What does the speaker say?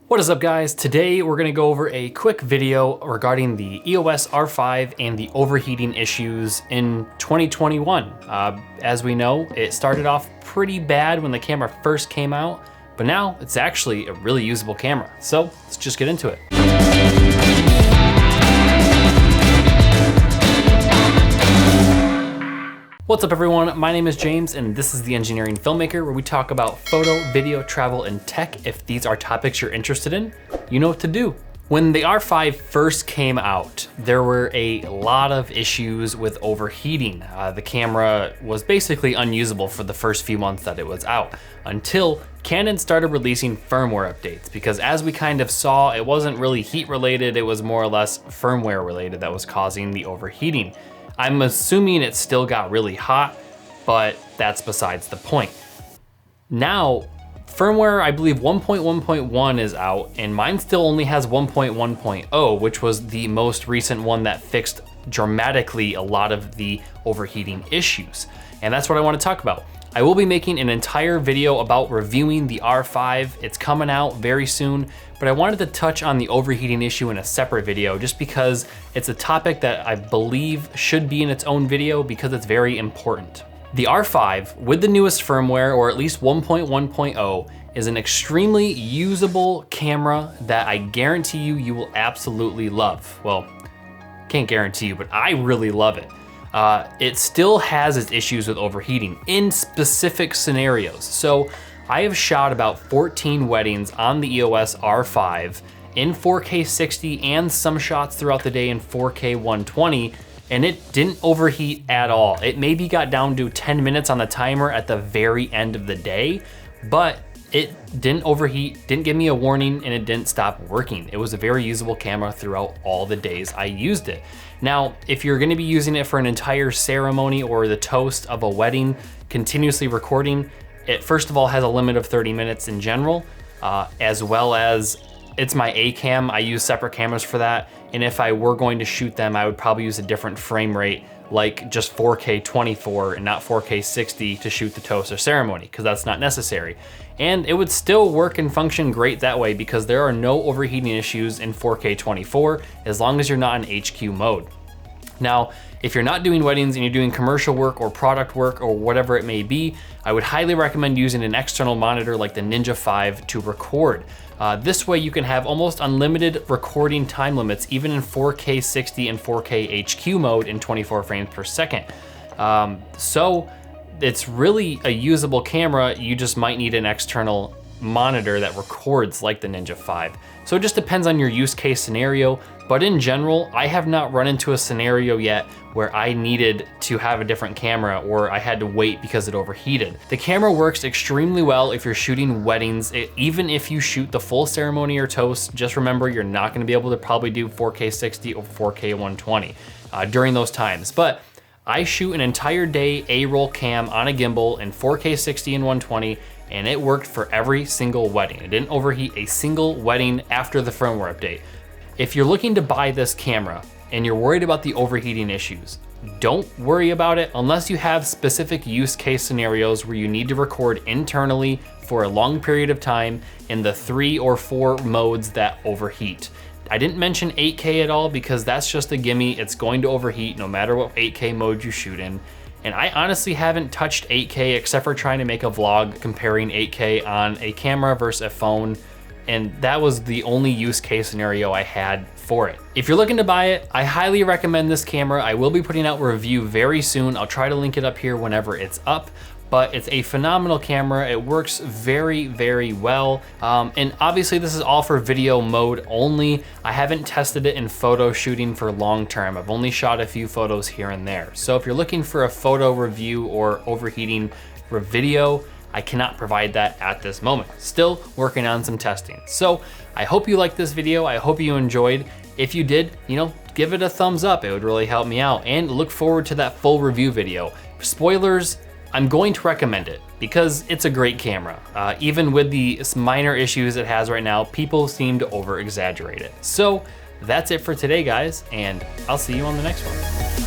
What is up, guys? Today we're gonna go over a quick video regarding the EOS R5 and the overheating issues in 2021. As we know, it started off pretty bad when the camera first came out, but now it's actually a really usable camera. So let's just get into it. What's up, everyone? My name is James, and this is The Engineering Filmmaker, where we talk about photo, video, travel, and tech. If these are topics you're interested in, you know what to do. When the R5 first came out, there were a lot of issues with overheating. The camera was basically unusable for the first few months that it was out, until Canon started releasing firmware updates, because as we kind of saw, it wasn't really heat related, it was more or less firmware related that was causing the overheating. I'm assuming it still got really hot, but that's besides the point. Now, firmware, I believe 1.1.1 is out, and mine still only has 1.1.0, which was the most recent one that fixed dramatically a lot of the overheating issues. And that's what I want to talk about. I will be making an entire video about reviewing the R5. It's coming out very soon, but I wanted to touch on the overheating issue in a separate video just because it's a topic that I believe should be in its own video because it's very important. The R5, with the newest firmware, or at least 1.1.0, is an extremely usable camera that I guarantee you will absolutely love. Well, can't guarantee you, but I really love it. It still has its issues with overheating in specific scenarios. So I have shot about 14 weddings on the EOS R5 in 4K 60 and some shots throughout the day in 4K 120, and it didn't overheat at all. It maybe got down to 10 minutes on the timer at the very end of the day, but it didn't overheat, didn't give me a warning, and it didn't stop working. It was a very usable camera throughout all the days I used it. Now, if you're gonna be using it for an entire ceremony or the toast of a wedding, continuously recording, it first of all has a limit of 30 minutes in general, as well as it's my A cam. I use separate cameras for that. And if I were going to shoot them, I would probably use a different frame rate, like just 4K 24 and not 4K 60 to shoot the toast or ceremony, because that's not necessary. And it would still work and function great that way because there are no overheating issues in 4K 24 as long as you're not in HQ mode. Now, if you're not doing weddings and you're doing commercial work or product work or whatever it may be, I would highly recommend using an external monitor like the Ninja 5 to record. This way you can have almost unlimited recording time limits, even in 4K 60 and 4K HQ mode in 24 frames per second. So it's really a usable camera. You just might need an external monitor that records like the Ninja 5. So it just depends on your use case scenario, but in general, I have not run into a scenario yet where I needed to have a different camera or I had to wait because it overheated. The camera works extremely well if you're shooting weddings. Even if you shoot the full ceremony or toast, just remember you're not gonna be able to probably do 4K 60 or 4K 120 during those times. But I shoot an entire day A-roll cam on a gimbal in 4K 60 and 120, and it worked for every single wedding. It didn't overheat a single wedding after the firmware update. If you're looking to buy this camera and you're worried about the overheating issues, don't worry about it unless you have specific use case scenarios where you need to record internally for a long period of time in the 3 or 4 modes that overheat. I didn't mention 8K at all because that's just a gimme. It's going to overheat no matter what 8K mode you shoot in. And I honestly haven't touched 8K except for trying to make a vlog comparing 8K on a camera versus a phone. And that was the only use case scenario I had for it. If you're looking to buy it, I highly recommend this camera. I will be putting out a review very soon. I'll try to link it up here whenever it's up, but it's a phenomenal camera. It works very, very well. And obviously this is all for video mode only. I haven't tested it in photo shooting for long term. I've only shot a few photos here and there. So if you're looking for a photo review or overheating video, I cannot provide that at this moment. Still working on some testing. So I hope you liked this video. I hope you enjoyed. If you did, give it a thumbs up. It would really help me out, and look forward to that full review video. Spoilers, I'm going to recommend it because it's a great camera. Even with the minor issues it has right now, people seem to over exaggerate it. So that's it for today, guys, and I'll see you on the next one.